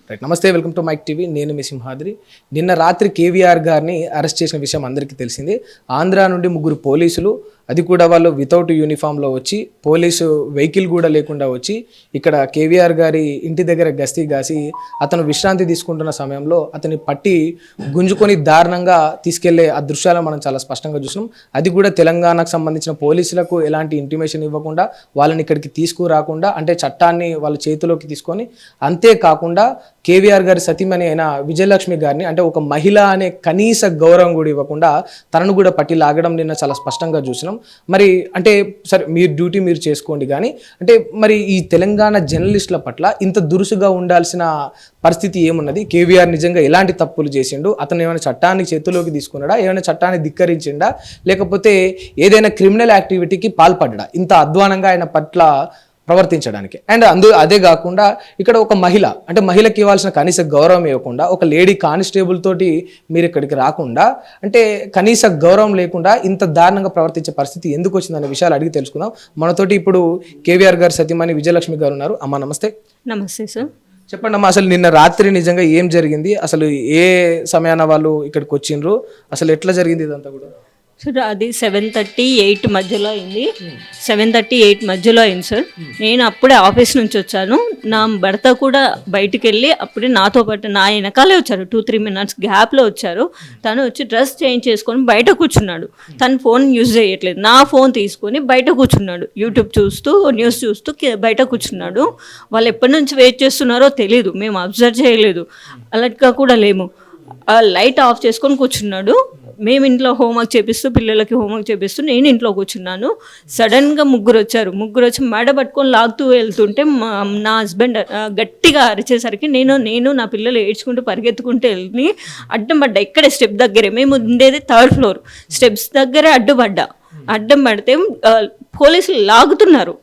Right, నమస్తే, welcome to mic TV. నేను మీ సింహాద్రి. నిన్న రాత్రి కేవీఆర్ గారిని అరెస్ట్ చేసిన విషయం అందరికీ తెలిసింది. ఆంధ్ర నుండి 3 పోలీసులు, అది కూడా వాళ్ళు వితౌట్ యూనిఫామ్లో వచ్చి, పోలీసు వెహికల్ కూడా లేకుండా వచ్చి ఇక్కడ కేవీఆర్ గారి ఇంటి దగ్గర గస్తీ కాసి అతను విశ్రాంతి తీసుకుంటున్న సమయంలో అతన్ని పట్టి గుంజుకొని దారుణంగా తీసుకెళ్లే ఆ దృశ్యాలను మనం చాలా స్పష్టంగా చూసినాం. అది కూడా తెలంగాణకు సంబంధించిన పోలీసులకు ఎలాంటి ఇంటిమేషన్ ఇవ్వకుండా వాళ్ళని ఇక్కడికి తీసుకురాకుండా, అంటే చట్టాన్ని వాళ్ళ చేతిలోకి తీసుకొని, అంతేకాకుండా కేవీఆర్ గారి సతీమణి అయిన విజయలక్ష్మి గారిని, అంటే ఒక మహిళ అనే కనీస గౌరవం కూడా ఇవ్వకుండా తనను కూడా పట్టి లాగడం నిన్న చాలా స్పష్టంగా చూసినాం. మరి అంటే సరే, మీరు డ్యూటీ మీరు చేసుకోండి, కానీ అంటే మరి ఈ తెలంగాణ జర్నలిస్టుల పట్ల ఇంత దురుసుగా ఉండాల్సిన పరిస్థితి ఏమున్నది? కేవీఆర్ నిజంగా ఎలాంటి తప్పులు చేసిండు? అతను ఏమైనా చట్టాన్ని చేతిలోకి తీసుకున్నాడా? ఏమైనా చట్టాన్ని ధిక్కరించిండా? లేకపోతే ఏదైనా క్రిమినల్ యాక్టివిటీకి పాల్పడ్డా ఇంత అధ్వానంగా ఆయన పట్ల ప్రవర్తించడానికి? అండ్ అదే కాకుండా ఇక్కడ ఒక మహిళ, అంటే మహిళకి ఇవ్వాల్సిన కనీస గౌరవం ఇవ్వకుండా, ఒక లేడీ కానిస్టేబుల్ తోటి మీరు ఇక్కడికి రాకుండా, అంటే కనీస గౌరవం లేకుండా ఇంత దారుణంగా ప్రవర్తించే పరిస్థితి ఎందుకు వచ్చిందనే విషయాలు అడిగి తెలుసుకుందాం. మనతోటి ఇప్పుడు కేవీఆర్ గారి సతీమణి విజయలక్ష్మి గారు ఉన్నారు. అమ్మ నమస్తే. నమస్తే సార్. చెప్పండి అమ్మా, అసలు నిన్న రాత్రి నిజంగా ఏం జరిగింది? అసలు ఏ సమయాన వాళ్ళు ఇక్కడికి వచ్చిండ్రు? అసలు ఎట్లా జరిగింది ఇదంతా కూడా? సార్ అది 7:30, 8 మధ్యలో అయింది. 7:30, 8 మధ్యలో అయింది సార్. నేను అప్పుడే ఆఫీస్ నుంచి వచ్చాను. నా భర్త కూడా బయటికి వెళ్ళి అప్పుడే నాతో పాటు నా వెనకాలే వచ్చారు. 2-3 మినిట్స్ గ్యాప్లో వచ్చారు. తను వచ్చి డ్రెస్ చేంజ్ చేసుకొని బయట కూర్చున్నాడు. తను ఫోన్ యూజ్ చేయట్లేదు. నా ఫోన్ తీసుకొని బయట కూర్చున్నాడు. యూట్యూబ్ చూస్తూ, న్యూస్ చూస్తూ బయట కూర్చున్నాడు. వాళ్ళు ఎప్పటి నుంచి వెయిట్ చేస్తున్నారో తెలీదు, మేము అబ్జర్వ్ చేయలేదు, అలర్ట్గా కూడా లేము. లైట్ ఆఫ్ చేసుకొని కూర్చున్నాడు. మేము ఇంట్లో హోంవర్క్ చేపిస్తూ, పిల్లలకి హోంవర్క్ చేపిస్తూ నేను ఇంట్లో కూర్చున్నాను. సడన్గా ముగ్గురు వచ్చి మెడ పట్టుకొని లాగుతూ వెళ్తుంటే నా హస్బెండ్ గట్టిగా అరిచేసరికి నేను నా పిల్లలు ఏడ్చుకుంటూ పరిగెత్తుకుంటూ వెళ్ళి అడ్డం పడ్డా. ఇక్కడే స్టెప్ దగ్గరే, మేము ఉండేది 3rd ఫ్లోర్, స్టెప్స్ దగ్గరే అడ్డం పడితే పోలీసులు లాగుతున్నారు.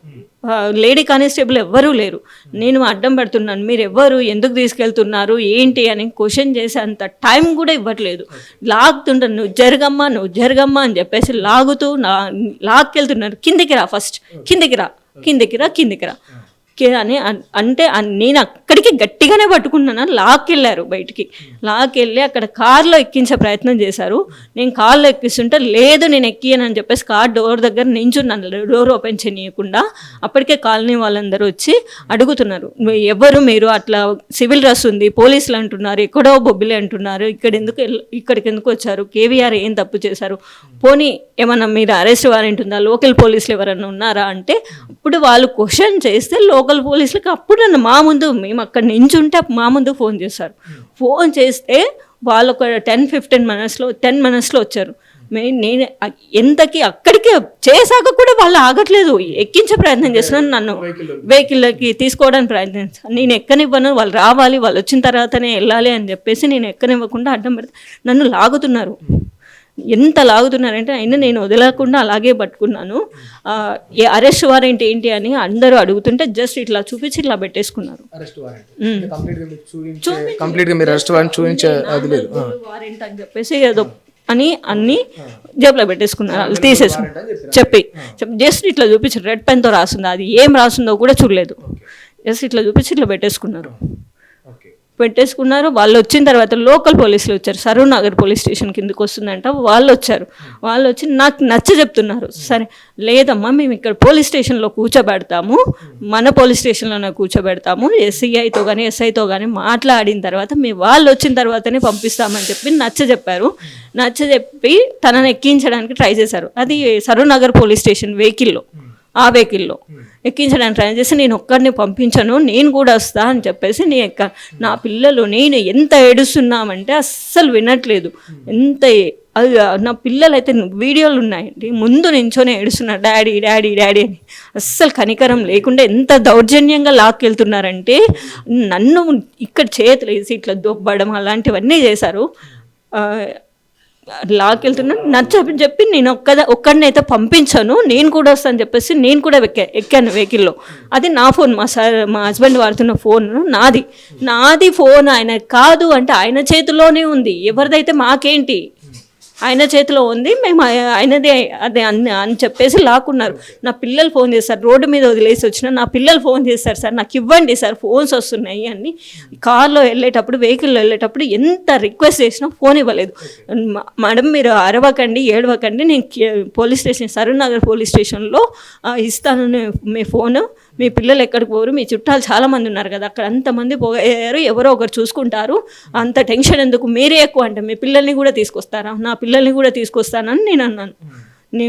లేడీ కానిస్టేబుల్ ఎవ్వరూ లేరు. నేను అడ్డం పడుతున్నాను, మీరు ఎవ్వరు, ఎందుకు తీసుకెళ్తున్నారు, ఏంటి అని క్వశ్చన్ చేసే అంత టైం కూడా ఇవ్వట్లేదు. లాగుతుంటారు, నువ్వు జరగమ్మా అని చెప్పేసి లాగుతూ లాక్కెళ్తున్నారు. కిందికి రా ఫస్ట్, కిందికి రా అని అంటే నేను అక్కడికి గట్టిగానే పట్టుకున్నాను. లాక్కెళ్ళారు బయటికి. లాక్కెళ్ళి అక్కడ కార్లో ఎక్కించే ప్రయత్నం చేశారు. నేను కార్లో ఎక్కిస్తుంటే లేదు నేను ఎక్కియనని చెప్పేసి కార్ డోర్ దగ్గర నించున్నాను, డోర్ ఓపెన్ చేయకుండా. అప్పటికే కాలనీ వాళ్ళందరూ వచ్చి అడుగుతున్నారు, ఎవరు మీరు, అట్లా సివిల్ డ్రెస్ ఉంది, పోలీసులు అంటున్నారు, ఎక్కడో బొబ్బిలే అంటున్నారు, ఇక్కడికి ఎందుకు వచ్చారు, కేవీఆర్ ఏం తప్పు చేశారు, పోనీ ఏమన్నా మీరు అరెస్ట్ వారెంట్ ఉందా, లోకల్ పోలీసులు ఎవరన్నా ఉన్నారా అంటే అప్పుడు వాళ్ళు క్వశ్చన్ చేస్తే లోకల్ పోలీసులకి అప్పుడు నన్ను మేము అక్కడ నించుంటే మా ముందు ఫోన్ చేశారు. ఫోన్ చేస్తే వాళ్ళు ఒక 10 మినిట్స్లో వచ్చారు. నేను ఎంతకి అక్కడికి చేశాక కూడా వాళ్ళు ఆగట్లేదు, ఎక్కించే ప్రయత్నం చేస్తున్నాను, నన్ను వెహికల్లోకి తీసుకోవడానికి ప్రయత్నిస్తాను. నేను ఎక్కనివ్వను, వాళ్ళు రావాలి, వాళ్ళు వచ్చిన తర్వాతనే వెళ్ళాలి అని చెప్పేసి నేను ఎక్కనివ్వకుండా అడ్డం పెడితే నన్ను లాగుతున్నారు. ఎంత లాగుతున్నారంటే అయినా నేను వదలకుండా అలాగే పట్టుకున్నాను. అరెస్ట్ వారెంట్ ఏంటి అని అందరూ అడుగుతుంటే జస్ట్ ఇట్లా చూపించి ఇట్లా పెట్టేసుకున్నారు. వారెంట్ అని చెప్పేసి ఏదో అని అన్ని జేబులో పెట్టేసుకున్నారు, తీసేసుకున్నారు. జస్ట్ ఇట్లా చూపించారు, రెడ్ పెన్తో రాసింది, అది ఏం రాసిందో కూడా చూడలేదు. జస్ట్ ఇట్లా చూపించి ఇట్లా పెట్టేసుకున్నారు. వాళ్ళు వచ్చిన తర్వాత లోకల్ పోలీసులు వచ్చారు. సరూర్ నగర్ పోలీస్ స్టేషన్ కిందకి వస్తుందంట. వాళ్ళు వచ్చి నాకు నచ్చ చెప్తున్నారు. సరే లేదమ్మా, మేము ఇక్కడ పోలీస్ స్టేషన్లో కూర్చోబెడతాము, మన పోలీస్ స్టేషన్లోనే కూర్చోబెడతాము, ఎస్ఐతో కానీ మాట్లాడిన తర్వాత వాళ్ళు వచ్చిన తర్వాతనే పంపిస్తామని చెప్పి నచ్చజెప్పి తనని ఎక్కించడానికి ట్రై చేశారు. అది సరూర్ నగర్ పోలీస్ స్టేషన్ వెహికల్లో ఎక్కించడానికి ట్రై చేసి నేను ఒక్కడిని పంపించను, నేను కూడా వస్తా అని చెప్పేసి నా పిల్లలు నేను ఎంత ఏడుస్తున్నామంటే అస్సలు వినట్లేదు. నా పిల్లలు అయితే వీడియోలు ఉన్నాయండి, ముందు నించోనే ఏడుస్తున్నారు, డాడీ అని. అస్సలు కనికరం లేకుండా ఎంత దౌర్జన్యంగా లాక్కెళ్తున్నారంటే నన్ను ఇక్కడ చేతులు వేసి ఇట్లా దొబ్బడం అలాంటివన్నీ చేశారు. లాక్కెళ్తున్నాను, నచ్చని చెప్పి నేను ఒక్కడిని అయితే పంపించాను, నేను కూడా వస్తాను చెప్పేసి నేను కూడా ఎక్కాను వెహికల్లో. అది నా ఫోన్, మా హస్బెండ్ వాడుతున్న ఫోన్ నాది ఫోన్ ఆయన కాదు అంటే ఆయన చేతిలోనే ఉంది, ఎవరిదైతే మాకేంటి ఆయన చేతిలో ఉంది, మేము ఆయనదే అదే అని చెప్పేసి లాక్కున్నారు. నా పిల్లలు ఫోన్ చేస్తారు, రోడ్డు మీద వదిలేసి వచ్చిన నా పిల్లలు ఫోన్ చేస్తారు, సార్ నాకు ఇవ్వండి సార్ ఫోన్స్ వస్తున్నాయి అని. కార్లో వెళ్ళేటప్పుడు, వెహికల్లో వెళ్ళేటప్పుడు ఎంత రిక్వెస్ట్ చేసినా ఫోన్ ఇవ్వలేదు. మేడం మీరు అరవకండి, ఏడవకండి, నేను పోలీస్ స్టేషన్, సరూనగర్ పోలీస్ స్టేషన్లో ఇస్తాను మీ ఫోను, మీ పిల్లలు ఎక్కడికి పోరు, మీ చుట్టాలు చాలామంది ఉన్నారు కదా అక్కడ, అంతమంది పోయారు, ఎవరో ఒకరు చూసుకుంటారు, అంత టెన్షన్ ఎందుకు, మీరే ఎక్కువ అంటే మీ పిల్లల్ని కూడా తీసుకొస్తారా, నా పిల్లల్ని కూడా తీసుకొస్తానని నేను అన్నాను.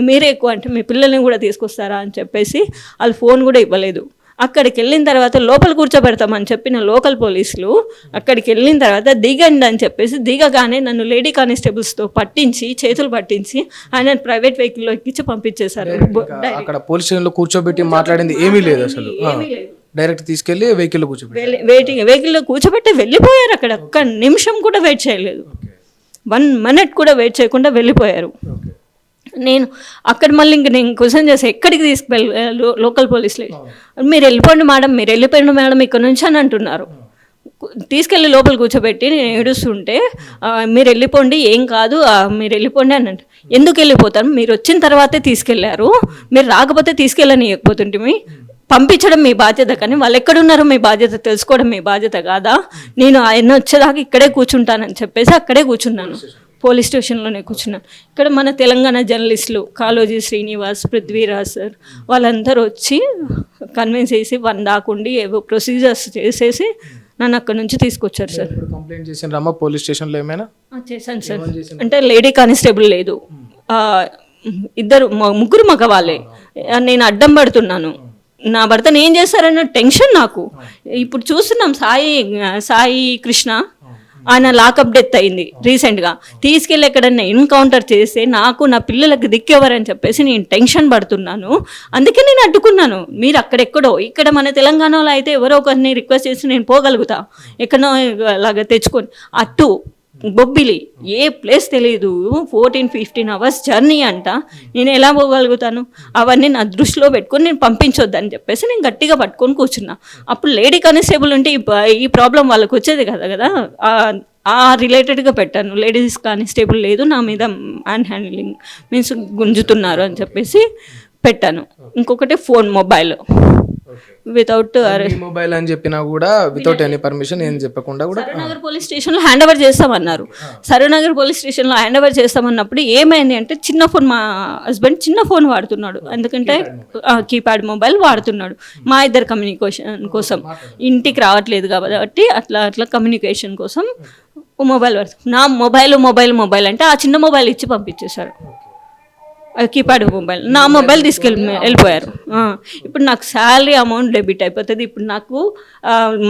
మీరే ఎక్కువ అంటే మీ పిల్లల్ని కూడా తీసుకొస్తారా అని చెప్పేసి వాళ్ళు ఫోన్ కూడా ఇవ్వలేదు. అక్కడికి వెళ్ళిన తర్వాత లోపల కూర్చోబెడతామని చెప్పిన లోకల్ పోలీసులు అక్కడికి వెళ్ళిన తర్వాత దిగండి అని చెప్పేసి దిగగానే నన్ను లేడీ కానిస్టేబుల్స్తో పట్టించి, చేతులు పట్టించి ఆయన ప్రైవేట్ వెహికల్లో ఎక్కించి పంపించేశారు. అక్కడ పోలీస్ స్టేషన్లో కూర్చోబెట్టి మాట్లాడింది ఏమీ లేదు అసలు, డైరెక్ట్ తీసుకెళ్లి వెహికల్లో కూర్చోబెట్టి వెహికల్లో కూర్చోబెట్టి వెళ్ళిపోయారు. అక్కడ ఒక్క నిమిషం కూడా వెయిట్ చేయలేదు, 1 minute కూడా వెయిట్ చేయకుండా వెళ్ళిపోయారు. నేను అక్కడ మళ్ళీ ఇంక నేను క్వశ్చన్ చేసి ఎక్కడికి తీసుకువెళ్ళి లోకల్ పోలీసులు, మీరు వెళ్ళిపోండి మేడం, మీరు వెళ్ళిపోయింది మేడం ఇక్కడ నుంచి అని అంటున్నారు. తీసుకెళ్ళి లోపల కూర్చోబెట్టి నేను ఏడుస్తుంటే మీరు వెళ్ళిపోండి ఏం కాదు మీరు వెళ్ళిపోండి అని అంటే, ఎందుకు వెళ్ళిపోతారు, మీరు వచ్చిన తర్వాతే తీసుకెళ్లారు, మీరు రాకపోతే తీసుకెళ్ళనియకపోతుంటే పంపించడం మీ బాధ్యత, కానీ వాళ్ళు ఎక్కడున్నారో మీ బాధ్యత తెలుసుకోవడం మీ బాధ్యత కాదా, నేను ఆయన వచ్చేదాకా ఇక్కడే కూర్చుంటానని చెప్పేసి అక్కడే కూర్చున్నాను, పోలీస్ స్టేషన్లోనే కూర్చున్నాను. ఇక్కడ మన తెలంగాణ జర్నలిస్టులు కాళోజీ శ్రీనివాస్, పృథ్వీరాజ్ సార్ వాళ్ళందరూ వచ్చి కన్విన్స్ చేసి 1 దాకుండి ఏవో ప్రొసీజర్స్ చేసేసి నన్ను అక్కడ నుంచి తీసుకొచ్చారు సార్. కంప్లైంట్ చేసిన పోలీస్ స్టేషన్లో ఏమైనా చేశాను సార్, అంటే లేడీ కానిస్టేబుల్ లేదు, ముగ్గురు మగవాళ్ళే, నేను అడ్డం పడుతున్నాను, నా భర్తను ఏం చేస్తారన్న టెన్షన్ నాకు. ఇప్పుడు చూస్తున్నాం సాయి కృష్ణ ఆయన లాకప్ డెత్ అయింది రీసెంట్గా, తీసుకెళ్ళి ఎక్కడన్నా ఎన్కౌంటర్ చేస్తే నాకు నా పిల్లలకు దిక్కెవరని చెప్పేసి నేను టెన్షన్ పడుతున్నాను. అందుకే నేను అడ్డుకున్నాను. మీరు అక్కడెక్కడో, ఇక్కడ మన తెలంగాణలో అయితే ఎవరో ఒకరిని రిక్వెస్ట్ చేసి నేను పోగలుగుతా, ఎక్కడో అలాగా తెచ్చుకొని. అటు బొబ్బిలి ఏ ప్లేస్ తెలియదు, 14-15 hours జర్నీ అంట, నేను ఎలా పోగలుగుతాను? అవన్నీ నా దృష్టిలో పెట్టుకొని నేను పంపించొద్దని చెప్పేసి నేను గట్టిగా పట్టుకొని కూర్చున్నా. అప్పుడు లేడీ కానిస్టేబుల్ ఉంటే ఈ ప్రాబ్లం వాళ్ళకి వచ్చేది కదా ఆ రిలేటెడ్గా పెట్టాను. లేడీస్ కానిస్టేబుల్ లేదు, నా మీద మ్యాన్ హ్యాండ్లింగ్ మీన్స్ గుంజుతున్నారు అని చెప్పేసి పెట్టాను. ఇంకొకటి ఫోన్ మొబైల్ వితౌట్ మొబైల్ అని చెప్పినా కూడా వితౌట్ ఎనీ పర్మిషన్ ఏం చెప్పకుండా కూడా సరూనగర్ పోలీస్ స్టేషన్లో హ్యాండ్ ఓవర్ చేస్తామన్నారు. సరూనగర్ పోలీస్ స్టేషన్లో హ్యాండ్ ఓవర్ చేస్తామన్నప్పుడు ఏమైంది అంటే చిన్న ఫోన్, మా హస్బెండ్ చిన్న ఫోన్ వాడుతున్నాడు, ఎందుకంటే కీప్యాడ్ మొబైల్ వాడుతున్నాడు మా ఇద్దరు కమ్యూనికేషన్ కోసం, ఇంటికి రావట్లేదు కాబట్టి అట్లా కమ్యూనికేషన్ కోసం మొబైల్ వాడుతుంది. నా మొబైల్ అంటే ఆ చిన్న మొబైల్ ఇచ్చి పంపించేశారు, కీప్యాడ్ మొబైల్. నా మొబైల్ వెళ్ళిపోయారు. ఇప్పుడు నాకు శాలరీ అమౌంట్ డెబిట్ అయిపోతుంది. ఇప్పుడు నాకు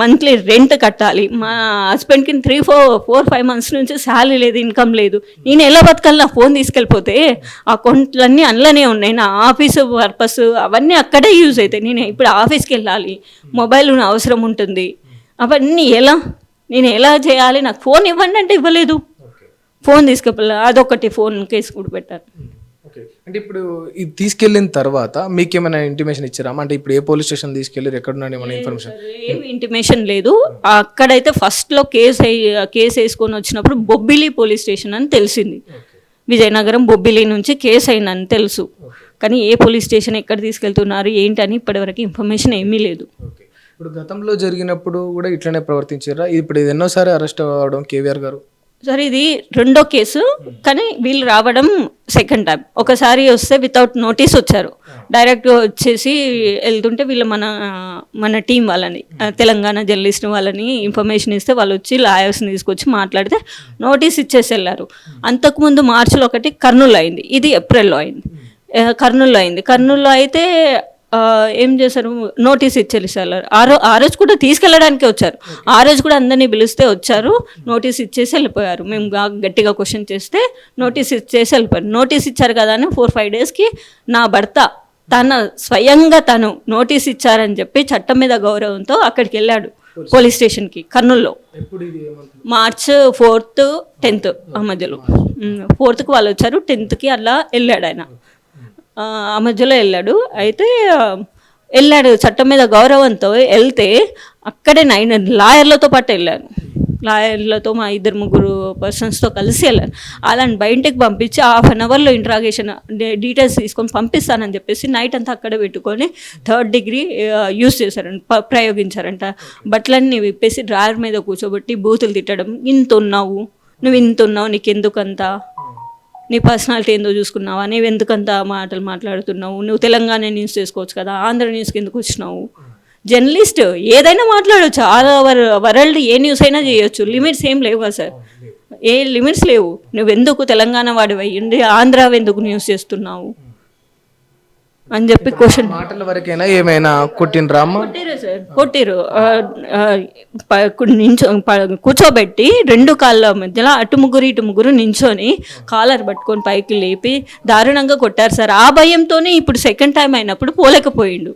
మంత్లీ రెంట్ కట్టాలి. మా హస్బెండ్కి 3-4-5 months నుంచి శాలరీ లేదు, ఇన్కమ్ లేదు. నేను ఎలా బతకాలి? నా ఫోన్ తీసుకెళ్ళిపోతే అకౌంట్లన్నీ అందులోనే ఉన్నాయి, నా ఆఫీసు పర్పస్ అవన్నీ అక్కడే యూజ్ అవుతాయి. నేను ఇప్పుడు ఆఫీస్కి వెళ్ళాలి, మొబైల్ అవసరం ఉంటుంది, అవన్నీ నేను ఎలా చేయాలి? నాకు ఫోన్ ఇవ్వండి అంటే ఇవ్వలేదు, ఫోన్ తీసుకెళ్ళాలి, అదొకటి ఫోన్ కేసు కూడా పెట్టారు. అంటే ఇప్పుడు ఇది తీసుకెళ్ళిన తర్వాత మీకు ఏమైనా ఇంటిమేషన్ ఇచ్చారా? అంటే ఇప్పుడు ఏ పోలీస్ స్టేషన్ తీసుకెళ్ళారు, ఎక్కడున్నాడు ఏమైనా ఇన్ఫర్మేషన్? ఏమి ఇంటిమేషన్ లేదు. అక్కడైతే ఫస్ట్లో కేసు వేసుకొని వచ్చినప్పుడు బొబ్బిలి పోలీస్ స్టేషన్ అని తెలిసింది, విజయనగరం బొబ్బిలి నుంచి కేసు అయిందని తెలుసు, కానీ ఏ పోలీస్ స్టేషన్ ఎక్కడ తీసుకెళ్తున్నారు ఏంటని ఇప్పటివరకు ఇన్ఫర్మేషన్ ఏమీ లేదు. ఇప్పుడు గతంలో జరిగినప్పుడు కూడా ఇట్లనే ప్రవర్తించారా? ఇప్పుడు ఇది ఎన్నోసారి అరెస్ట్ అవ్వడం కేవీఆర్ గారు? సార్ ఇది 2వ కేసు, కానీ వీళ్ళు రావడం 2nd టైం. ఒకసారి వస్తే వితౌట్ నోటీస్ వచ్చారు, డైరెక్ట్ వచ్చేసి వెళ్తుంటే వీళ్ళు మన టీం వాళ్ళని, తెలంగాణ జర్నలిస్ట్ వాళ్ళని ఇన్ఫర్మేషన్ ఇస్తే వాళ్ళు వచ్చి లాయర్స్ని తీసుకొచ్చి మాట్లాడితే నోటీస్ ఇచ్చేసి వెళ్ళారు. అంతకుముందు మార్చిలో ఒకటి కర్నూలు అయింది, ఇది ఏప్రిల్లో అయింది. కర్నూలులో అయితే ఏం చేశారు, నోటీస్ ఇచ్చేసారు. ఆ రోజు కూడా తీసుకెళ్ళడానికి వచ్చారు, ఆ రోజు కూడా అందరినీ పిలిస్తే వచ్చారు, నోటీస్ ఇచ్చేసి వెళ్ళిపోయారు. మేము గట్టిగా క్వశ్చన్ చేస్తే నోటీస్ ఇచ్చేసి వెళ్ళిపోయారు. నోటీస్ ఇచ్చారు కదా అని 4-5 daysకి నా భర్త స్వయంగా తను నోటీస్ ఇచ్చారని చెప్పి చట్టం మీద గౌరవంతో అక్కడికి వెళ్ళాడు పోలీస్ స్టేషన్కి కర్నూలులో. మార్చ్ 4th 10th ఆ మధ్యలో, 4th వాళ్ళు వచ్చారు, 10th అలా వెళ్ళాడు ఆయన, ఆ మధ్యలో వెళ్ళాడు. అయితే వెళ్ళాడు చట్టం మీద గౌరవంతో వెళ్తే అక్కడే 9 లాయర్లతో పాటు వెళ్ళాను. లాయర్లతో మా 2-3 పర్సన్స్తో కలిసి వెళ్ళాను. అలాని బయటకు పంపించి 1/2 అవర్లో ఇంట్రాగేషన్ డీటెయిల్స్ తీసుకొని పంపిస్తానని చెప్పేసి నైట్ అంతా అక్కడే పెట్టుకొని 3rd డిగ్రీ యూస్ చేశారంట, ప్రయోగించారంట. బట్టలన్నీ విప్పేసి డ్రాయర్ మీద కూర్చోబెట్టి బూతులు తిట్టడం, నువ్వు ఇంత ఉన్నావు, నీకెందుకంతా, నీ పర్సనాలిటీ ఏందో చూసుకున్నావా, నీవు ఎందుకంత మాటలు మాట్లాడుతున్నావు, నువ్వు తెలంగాణ న్యూస్ చేసుకోవచ్చు కదా, ఆంధ్ర న్యూస్కి ఎందుకు వచ్చినావు, జర్నలిస్ట్ ఏదైనా మాట్లాడవచ్చు, ఆల్ ఓవర్ వరల్డ్ ఏ న్యూస్ అయినా చేయొచ్చు, లిమిట్స్ ఏం లేవు కదా సార్, ఏ లిమిట్స్ లేవు, నువ్వెందుకు తెలంగాణ వాడివి అయ్యింది ఆంధ్ర ఎందుకు న్యూస్ చేస్తున్నావు అని చెప్పి క్వశ్చన్. మాటల వరకైనా ఏమైనా కొట్టినరా అమ్మ? కొట్టిరు సార్, కొట్టిరు. కూర్చోబెట్టి 2 కాళ్ళ మధ్యలో అటు ముగ్గురు నించొని కాలర్ పట్టుకొని పైకి లేపి దారుణంగా కొట్టారు సార్. ఆ భయంతోనే ఇప్పుడు సెకండ్ టైం అయినప్పుడు పోలేకపోయిండు,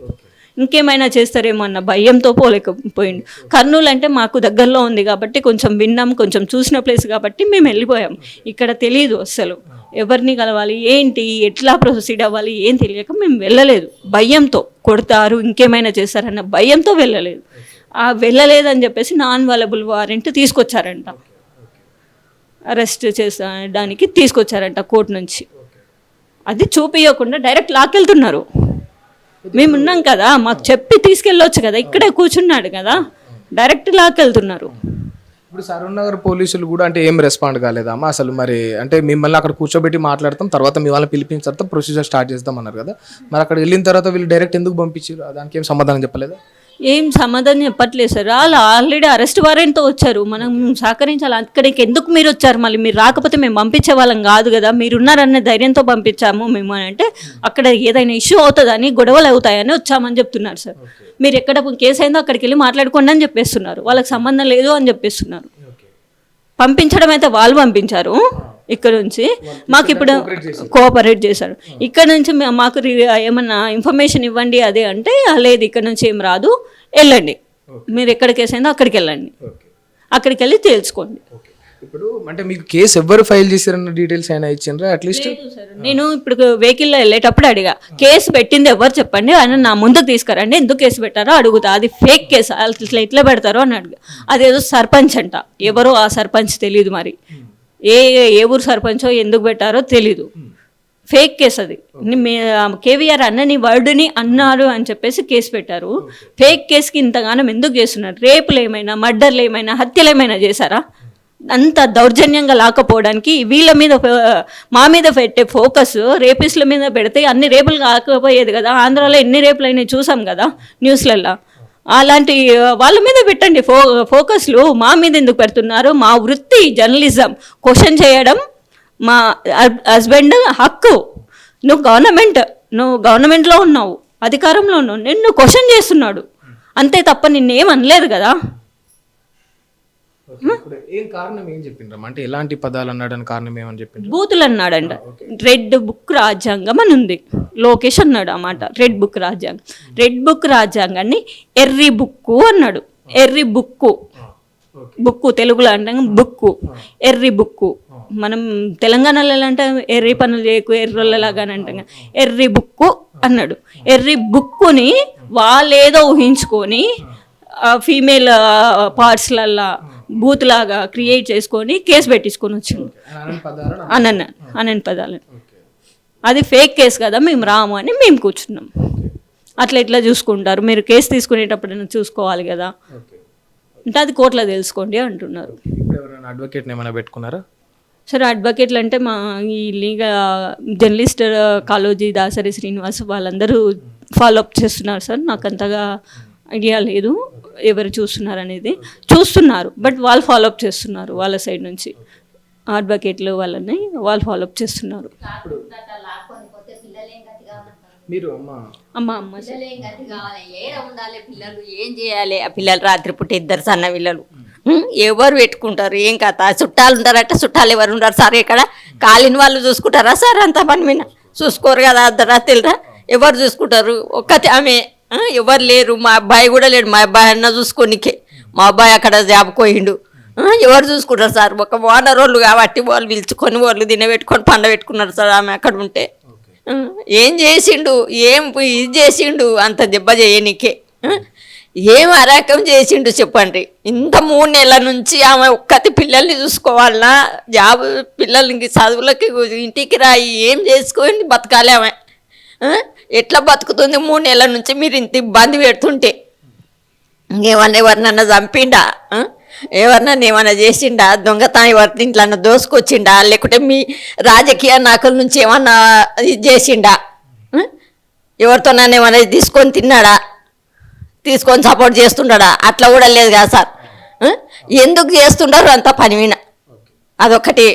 ఇంకేమైనా చేస్తారేమో అన్న భయంతో పోలేకపోయిండు. కర్నూలు అంటే మాకు దగ్గరలో ఉంది కాబట్టి కొంచెం విన్నాం, కొంచెం చూసిన ప్లేస్ కాబట్టి మేము వెళ్ళిపోయాం. ఇక్కడ తెలియదు అస్సలు ఎవరిని కలవాలి, ఏంటి, ఎట్లా ప్రొసీడ్ అవ్వాలి ఏం తెలియక మేము వెళ్ళలేదు. భయంతో కొడతారు, ఇంకేమైనా చేస్తారన్న భయంతో వెళ్ళలేదు. వెళ్ళలేదని చెప్పేసి నాన్ అవైలబుల్ వారెంట్ తీసుకొచ్చారంట, అరెస్ట్ చేసడానికి తీసుకొచ్చారంట కోర్టు నుంచి. అది చూపించకుండా డైరెక్ట్ లాక్కెళ్తున్నారు. మేము ఉన్నాం కదా, మాకు చెప్పి తీసుకెళ్ళొచ్చు కదా, ఇక్కడే కూర్చున్నాడు కదా, డైరెక్ట్ లాక్కెళ్తున్నారు. ఇప్పుడు సరూర్ నగర్ పోలీసులు కూడా అంటే ఏం రెస్పాండ్ కాలేదమ్మా అసలు? మరి అంటే మిమ్మల్ని అక్కడ కూర్చోబెట్టి మాట్లాడతాం, తర్వాత మీ వాళ్ళని పిలిపించిన తర్వాత ప్రొసీజర్ స్టార్ట్ చేద్దాం అన్నారు కదా, మరి అక్కడ వెళ్ళిన తర్వాత వీళ్ళు డైరెక్ట్ ఎందుకు పంపించారు? దానికి ఏం సమాధానం చెప్పలేదా? ఏం సమాధానం చెప్పట్లేదు సార్. వాళ్ళు ఆల్రెడీ అరెస్ట్ వారెంట్తో వచ్చారు, మనం సహకరించాలి. అక్కడికి ఎందుకు మీరు వచ్చారు, మళ్ళీ మీరు రాకపోతే మేము పంపించే వాళ్ళం కాదు కదా, మీరున్నారనే ధైర్యంతో పంపించాము మేము అంటే, అక్కడ ఏదైనా ఇష్యూ అవుతుందని, గొడవలు అవుతాయని వచ్చామని చెప్తున్నారు సార్. మీరు ఎక్కడ కేసు అయిందో అక్కడికి వెళ్ళి మాట్లాడుకోండి అని చెప్పేస్తున్నారు, వాళ్ళకి సంబంధం లేదు అని చెప్పేస్తున్నారు. పంపించడం అయితే వాళ్ళు పంపించారు ఇక్కడ నుంచి, మాకు ఇప్పుడు కోఆపరేట్ చేశారు. ఇక్కడ నుంచి మాకు ఏమన్నా ఇన్ఫర్మేషన్ ఇవ్వండి అదే అంటే, లేదు ఇక్కడ నుంచి ఏం రాదు, వెళ్ళండి, మీరు ఎక్కడ కేసు అయిందో అక్కడికి వెళ్ళండి, అక్కడికి వెళ్ళి తేల్చుకోండి. ఇప్పుడు అంటే మీకు కేసు ఎవరు ఫైల్ చేశారన్న డీటెయిల్స్ అయినా ఇచ్చిండ్రా అట్లీస్ట్? నేను ఇప్పుడు వెహికల్లో వెళ్ళేటప్పుడు అడిగా, కేసు పెట్టింది ఎవరు చెప్పండి ఆయన నా ముందుకు తీసుకురండి, ఎందుకు కేసు పెట్టారో అడుగుతా, అది ఫేక్ కేసు అట్లా ఎట్లా పెడతారో అని అడిగా. అదేదో సర్పంచ్ అంట, ఎవరో ఆ సర్పంచ్ తెలీదు, మరి ఏ ఊరు సర్పంచో ఎందుకు పెట్టారో తెలీదు, ఫేక్ కేసు అది. కేవీఆర్ అన్నని వర్డ్ని అన్నారు అని చెప్పేసి కేసు పెట్టారు. ఫేక్ కేసుకి ఇంతగానం ఎందుకు చేస్తున్నారు? రేపులు ఏమైనా, మర్డర్లు ఏమైనా, హత్యలు ఏమైనా చేశారా? అంత దౌర్జన్యంగా లాకపోవడానికి వీళ్ళ మీద, మా మీద పెట్టే ఫోకస్ రేపిస్ట్ల మీద పెడితే అన్ని రేపులు కాకపోయేది కదా. ఆంధ్రాలో ఎన్ని రేపులు అయినాయి చూసాం కదా న్యూస్లలో. అలాంటి వాళ్ళ మీద పెట్టండి ఫోకస్లు, మా మీద ఎందుకు పెడుతున్నారు? మా వృత్తి జర్నలిజం, క్వశ్చన్ చేయడం మా హస్బెండ్ హక్కు. నువ్వు గవర్నమెంట్లో ఉన్నావు, అధికారంలో ఉన్నావు, నిన్ను క్వశ్చన్ చేస్తున్నాడు అంతే తప్ప నిన్నేం అనలేదు కదా. ఏం కారణం ఏం చెప్పిండ్రా? అంటే ఎలాంటి పదాలు అన్నాడని కారణం ఏమని చెప్పిండ్రు? బూతులు అన్నాడంట. రెడ్ బుక్ రాజ్యాంగం అని ఉంది, లోకేష్ అన్నాడు అన్నమాట. రెడ్ బుక్ రాజ్యాంగాన్ని ఎర్రి బుక్కు అన్నాడు. ఎర్రి బుక్కు తెలుగులో అంటే బుక్కు, ఎర్రి బుక్కు. మనం తెలంగాణలో ఎలా అంటే ఎర్రి పనులు చేయకు ఎర్రోళ్ళలాగా అని అంటాం, ఎర్రి బుక్కు అన్నాడు. ఎర్రి బుక్కుని వాళ్ళేదో ఊహించుకొని ఫీమేల్ పార్ట్స్లల్లా బూత్లాగా క్రియేట్ చేసుకొని కేసు పెట్టించుకొని వచ్చింది అనని పదాలని. అది ఫేక్ కేసు కదా, మేము రాము అని మేము కూర్చున్నాం. అట్లా ఎట్లా చూసుకుంటారు? మీరు కేసు తీసుకునేటప్పుడు చూసుకోవాలి కదా, అంటే అది కోర్టులో తెలుసుకోండి అంటున్నారు. అడ్వకేట్ని ఏమైనా పెట్టుకున్నారా సరే? అడ్వకేట్లు అంటే మా ఈ జర్నలిస్ట్ కాళోజీ, దాసరి శ్రీనివాస్ వాళ్ళందరూ ఫాలోఅప్ చేస్తున్నారు సార్. నాకు అంతగా ఐడియా లేదు ఎవరు చూస్తున్నారు, బట్ వాళ్ళు ఫాలోఅప్ చేస్తున్నారు వాళ్ళ సైడ్ నుంచి. అడ్వకేట్లు వాళ్ళు ఫాలోఅప్ చేస్తున్నారు. పిల్లలు ఏం చేయాలి? ఆ పిల్లలు రాత్రిపూట 2 సన్న పిల్లలు ఎవరు పెట్టుకుంటారు? ఏం కథ? చుట్టాలు ఉంటారట, చుట్టాలు ఎవరు ఉంటారు సార్? ఇక్కడ కాలిన వాళ్ళు చూసుకుంటారా సార్? అంత పని మీద చూసుకోరు కదా, అర్ధరాత్రిరా ఎవరు చూసుకుంటారు? ఒక్కతే ఆమె, ఎవరు లేరు. మా అబ్బాయి కూడా లేడు, మా అబ్బాయి అన్న చూసుకోనికే. మా అబ్బాయి అక్కడ జాబుకోయిండు, ఎవరు చూసుకుంటారు సార్? ఒక ఓనర్ వాళ్ళు కాబట్టి వాళ్ళు పిలుచుకొని వాళ్ళు తినబెట్టుకొని పండబెట్టుకున్నారు సార్. ఆమె అక్కడ ఉంటే ఏం చేసిండు, ఏం ఇది చేసిండు అంత దెబ్బ చేయనీకే? ఏం అరాకం చేసిండు చెప్పండి. ఇంత 3 నెలల నుంచి ఆమె ఒక్కతి పిల్లల్ని చూసుకోవాలన్నా, జాబ్ పిల్లలకి చదువులకి ఇంటికి రాయి ఏం చేసుకొని బతకాలి ఆమె. ఎట్లా బతుకుతుంది 3 నెలల నుంచి మీరు ఇంత ఇబ్బంది పెడుతుంటే? ఎవరినన్నా చంపిండా? ఎవరినన్నా ఏమన్నా చేసిండా? దొంగతనం ఎవరి ఇంట్లో దోసుకొచ్చిండా? లేకుంటే మీ రాజకీయ నాయకుల నుంచి ఏమన్నా ఇది చేసిండా? ఎవరితోనన్నా ఏమన్నా తీసుకొని తిన్నాడా? తీసుకొని సపోర్ట్ చేస్తుండడా? అట్లా కూడా లేదు కదా సార్. ఎందుకు చేస్తుండారు అంత పని మీద? అదొకటి.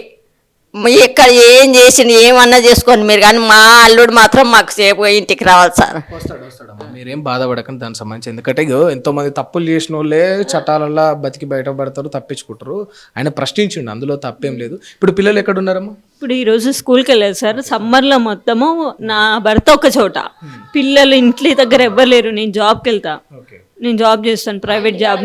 ఎక్కడ ఏం చేసింది ఏమన్నా చేసుకోండి మీరు, కానీ మా అల్లుడు మాత్రం మాకు సేపు ఇంటికి రావాలి సార్. వస్తాడమ్మా, మీరేం బాధపడకండి దానికి సంబంధించి. ఎందుకంటే ఎంతో మంది తప్పులు చేసిన వాళ్ళే చట్టాలల్లో బతికి బయటపడతారు, తప్పించుకుంటారు. ఆయన ప్రశ్నించిండు, అందులో తప్పేం లేదు. ఇప్పుడు పిల్లలు ఎక్కడ ఉన్నారమ్మా? ఇప్పుడు ఈరోజు స్కూల్కి వెళ్ళారు సార్. సమ్మర్లో మొత్తము నా భర్త ఒక చోట, పిల్లలు ఇంటి దగ్గర ఎవ్వరు లేరు. నేను జాబ్కి వెళ్తా, నేను జాబ్ చేస్తాను, ప్రైవేట్ జాబ్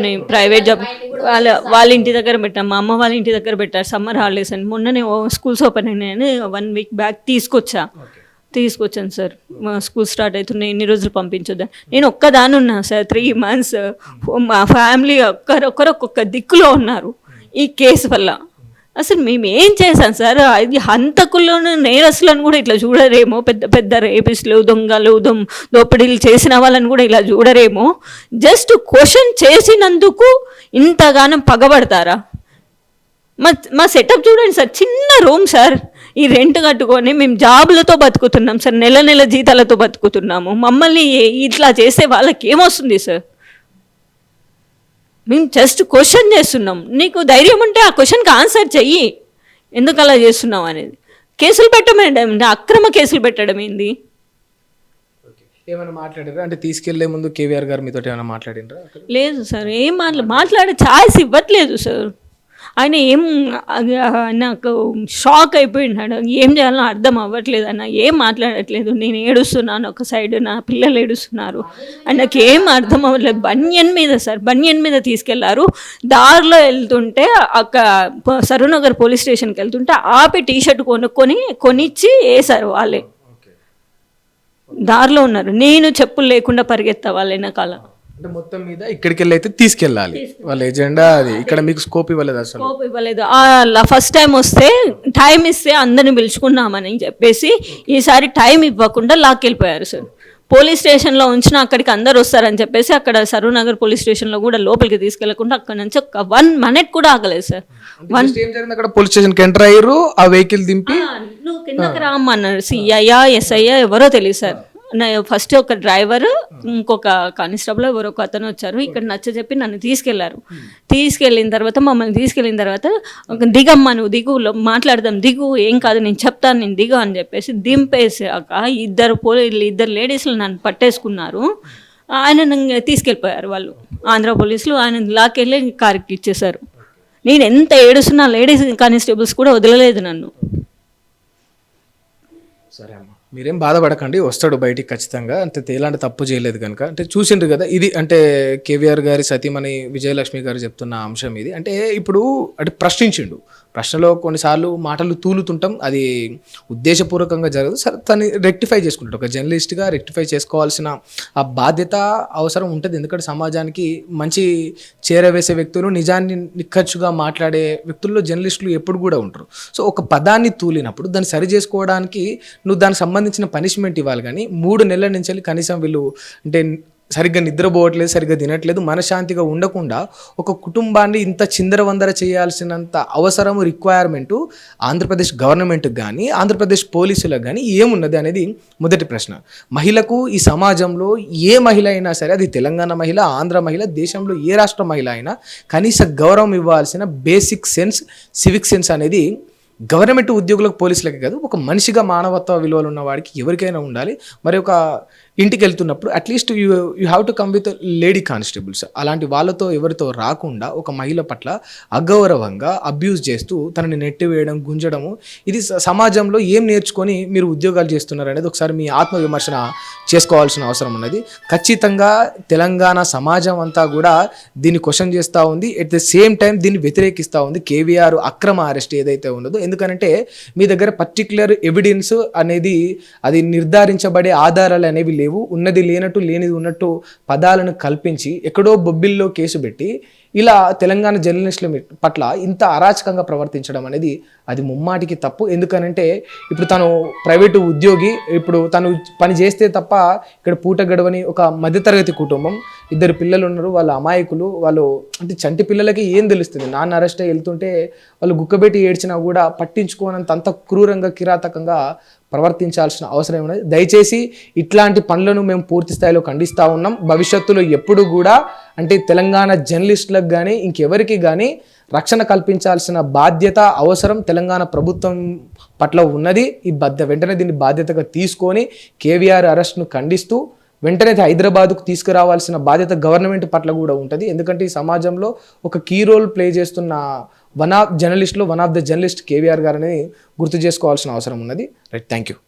వాళ్ళ ఇంటి దగ్గర పెట్టాను. మా అమ్మ వాళ్ళ ఇంటి దగ్గర పెట్టారు సమ్మర్ హాలిడేస్ అని. మొన్ననే స్కూల్స్ ఓపెన్ అయినాయని 1 వీక్ బ్యాక్ తీసుకొచ్చాను సార్. మా స్కూల్ స్టార్ట్ అవుతున్నాయి, ఎన్ని రోజులు పంపించొద్దా. నేను ఒక్కదాని ఉన్నా సార్ 3 months. మా ఫ్యామిలీ ఒక్కొక్క దిక్కులో ఉన్నారు ఈ కేసు వల్ల. అసలు మేము ఏం చేశాం సార్? ఇది హంతకులను నేరస్తులను కూడా ఇట్లా చూడరేమో, పెద్ద పెద్ద రేపిస్టులు, దొంగలు, దోపిడీలు చేసిన వాళ్ళని కూడా ఇలా చూడరేమో. జస్ట్ క్వశ్చన్ చేసినందుకు ఇంతగానం పగబడతారా? మా సెటప్ చూడండి సార్, చిన్న రూమ్ సార్. ఈ రెంట్ కట్టుకొని మేము జాబులతో బతుకుతున్నాం సార్, నెల జీతాలతో బతుకుతున్నాము. మమ్మల్ని ఇట్లా చేసే వాళ్ళకి ఏమొస్తుంది సార్? మేము జస్ట్ క్వశ్చన్ చేస్తున్నాం. నీకు ధైర్యం ఉంటే ఆ క్వశ్చన్కి ఆన్సర్ చెయ్యి, ఎందుకు అలా చేస్తున్నావు అనేది. కేసులు పెట్టడం, అక్రమ కేసులు పెట్టడం ఏంది? ఏమైనా మాట్లాడారా? అంటే తీసుకెళ్లే ముందు కేవీఆర్ గారు మీతో ఏమైనా మాట్లాడినరా? లేదు సార్, ఏం మాట్లాడే ఛాయిస్ ఇవ్వట్లేదు సార్. నాకు షాక్ అయిపోయినాడు. ఏం చేయాలో అర్థం అవ్వట్లేదు అన్న, ఏం మాట్లాడట్లేదు. నేను ఏడుస్తున్నాను ఒక సైడ్, నా పిల్లలు ఏడుస్తున్నారు. నాకు ఏం అర్థం అవ్వట్లేదు. బనియన్ మీద తీసుకెళ్లారు. దారిలో వెళ్తుంటే సరూనగర్ పోలీస్ స్టేషన్కి వెళ్తుంటే ఆపి టీషర్ట్ కొనిచ్చి వేశారు వాళ్ళే. దారిలో ఉన్నారు, నేను చెప్పులు లేకుండా పరిగెత్తా వాళ్ళ వెనకాల. అంటే మొత్తం మీద ఇక్కడికి వెళ్ళి అయితే తీసుకెళ్ళాలి వాళ్ళ ఎజెండా అది. ఇక్కడ మీకు స్కోప్ ఇవ్వలేదు? అసలు స్కోప్ ఇవ్వలేదు. ఫస్ట్ టైం వస్తే టైం ఇస్తే అందరిని పిలుచుకున్నామని చెప్పేసి ఈసారి టైం ఇవ్వకుండా లాక్కెళ్ళిపోయారు సార్. పోలీస్ స్టేషన్లో ఉంచిన అక్కడికి అందరు వస్తారని చెప్పేసి అక్కడ సరూనగర్ పోలీస్ స్టేషన్లో కూడా లోపలికి తీసుకెళ్లకుండా అక్కడ నుంచి 1 minute కూడా ఆగలేదు సార్. ఏం జరిగింది అక్కడ? పోలీస్ స్టేషన్కి ఎంటర్ అయ్యారు, ఆ వెహికల్ దింపి నువ్వు కిందకి రామన్నారు. సిఐయా ఎస్ఐయా ఎవరో తెలియదు సార్. ఫస్ట్ ఒక డ్రైవర్, ఇంకొక కానిస్టేబుల్ ఎవరో ఒక అతను వచ్చారు. ఇక్కడ నచ్చజెప్పి నన్ను తీసుకెళ్లారు. మమ్మల్ని తీసుకెళ్ళిన తర్వాత దిగమ్మా, నువ్వు దిగు, మాట్లాడదాం, దిగు, ఏం కాదు, నేను చెప్తాను, నేను దిగు అని చెప్పేసి దింపేసాక ఇద్దరు లేడీస్లు నన్ను పట్టేసుకున్నారు. ఆయన తీసుకెళ్ళిపోయారు వాళ్ళు, ఆంధ్ర పోలీసులు. ఆయన లాక్కెళ్ళి కారుకి ఇచ్చేశారు. నేను ఎంత ఏడుస్తున్నా లేడీస్ కానిస్టేబుల్స్ కూడా వదలలేదు నన్ను. సరే అమ్మా, మీరేం బాధపడకండి, వస్తాడు బయటికి ఖచ్చితంగా. అంటే ఎలాంటి తప్పు చేయలేదు కనుక. అంటే చూసిండ్రు కదా, ఇది అంటే కేవీఆర్ గారి సతీమణి విజయలక్ష్మి గారు చెప్తున్న అంశం ఇది. అంటే ఇప్పుడు అంటే ప్రశ్నించిండు, ప్రశ్నలో కొన్నిసార్లు మాటలు తూలుతుంటాం, అది ఉద్దేశపూర్వకంగా జరగదు. సరే, తను రెక్టిఫై చేసుకుంటాడు. ఒక జర్నలిస్ట్గా రెక్టిఫై చేసుకోవాల్సిన ఆ బాధ్యత అవసరం ఉంటుంది. ఎందుకంటే సమాజానికి మంచి చేరవేసే వ్యక్తులు, నిజాన్ని నిక్కచ్చుగా మాట్లాడే వ్యక్తుల్లో జర్నలిస్టులు ఎప్పుడు కూడా ఉంటారు. సో ఒక పదాన్ని తూలినప్పుడు దాన్ని సరి చేసుకోవడానికి నువ్వు దానికి సంబంధించిన పనిష్మెంట్ ఇవ్వాలి. కానీ 3 నెలల నుంచి కనీసం వీళ్ళు అంటే సరిగ్గా నిద్రపోవట్లేదు, సరిగ్గా తినట్లేదు, మనశ్శాంతిగా ఉండకుండా ఒక కుటుంబాన్ని ఇంత చిందరవందర చేయాల్సినంత అవసరము, రిక్వైర్మెంటు ఆంధ్రప్రదేశ్ గవర్నమెంట్కి కానీ ఆంధ్రప్రదేశ్ పోలీసులకు కానీ ఏమున్నది అనేది మొదటి ప్రశ్న. మహిళకు ఈ సమాజంలో ఏ మహిళ అయినా సరే, అది తెలంగాణ మహిళ, ఆంధ్ర మహిళ, దేశంలో ఏ రాష్ట్ర మహిళ అయినా కనీస గౌరవం ఇవ్వాల్సిన బేసిక్ సెన్స్, సివిక్ సెన్స్ అనేది గవర్నమెంట్ ఉద్యోగులకు, పోలీసులకి కాదు, ఒక మనిషిగా మానవత్వ విలువలు ఉన్న వాడికి ఎవరికైనా ఉండాలి. మరి ఒక ఇంటికి వెళ్తున్నప్పుడు at least you have to come with lady constables. అలాంటి వాళ్ళతో ఎవరితో రాకుండా ఒక మహిళ పట్ల అగౌరవంగా అబ్యూజ్ చేస్తూ తనని నెట్టివేయడం, గుంజడము, ఇది సమాజంలో ఏం నేర్చుకొని మీరు ఉద్యోగాలు చేస్తున్నారు అనేది ఒకసారి మీ ఆత్మవిమర్శన చేసుకోవాల్సిన అవసరం ఉన్నది. ఖచ్చితంగా తెలంగాణ సమాజం అంతా కూడా దీన్ని క్వశ్చన్ చేస్తూ ఉంది. ఎట్ ద సేమ్ టైం దీన్ని వ్యతిరేకిస్తూ ఉంది. కేవీఆర్ అక్రమ అరెస్ట్ ఏదైతే ఉన్నదో, ఎందుకంటే మీ దగ్గర పర్టిక్యులర్ ఎవిడెన్స్ అనేది, అది నిర్ధారించబడే ఆధారాలు అనేవి లేవు. లేవు, ఉన్నది లేనట్టు లేనిది ఉన్నట్టు పదాలను కల్పించి ఎక్కడో బొబ్బిల్లో కేసు పెట్టి ఇలా తెలంగాణ జర్నలిస్టుల పట్ల ఇంత అరాచకంగా ప్రవర్తించడం అనేది అది ముమ్మాటికి తప్పు. ఎందుకనంటే ఇప్పుడు తను ప్రైవేటు ఉద్యోగి, ఇప్పుడు తను పని చేస్తే తప్ప ఇక్కడ పూట గడవని ఒక మధ్యతరగతి కుటుంబం, 2 పిల్లలు ఉన్నారు, వాళ్ళ అమాయకులు, వాళ్ళు అంటే చంటి పిల్లలకి ఏం తెలుస్తుంది, నాన్న అరెస్ట్ అయ్యి వెళ్తుంటే వాళ్ళు గుక్కబెట్టి ఏడ్చినా కూడా పట్టించుకోనంత అంత క్రూరంగా కిరాతకంగా ప్రవర్తించాల్సిన అవసరం ఉన్నది. దయచేసి ఇట్లాంటి పనులను మేము పూర్తి స్థాయిలో ఖండిస్తూ ఉన్నాం. భవిష్యత్తులో ఎప్పుడు కూడా అంటే తెలంగాణ జర్నలిస్టులకు కానీ ఇంకెవరికి కానీ రక్షణ కల్పించాల్సిన బాధ్యత అవసరం తెలంగాణ ప్రభుత్వం పట్ల ఉన్నది. వెంటనే దీన్ని బాధ్యతగా తీసుకొని కేవీఆర్ అరెస్ట్ను ఖండిస్తూ వెంటనే హైదరాబాద్కు తీసుకురావాల్సిన బాధ్యత గవర్నమెంట్ పట్ల కూడా ఉంటుంది. ఎందుకంటే ఈ సమాజంలో ఒక కీ రోల్ ప్లే చేస్తున్న one of the journalist KVR గారని గుర్తు చేసుకోవాల్సిన అవసరం ఉన్నది. Right, thank you.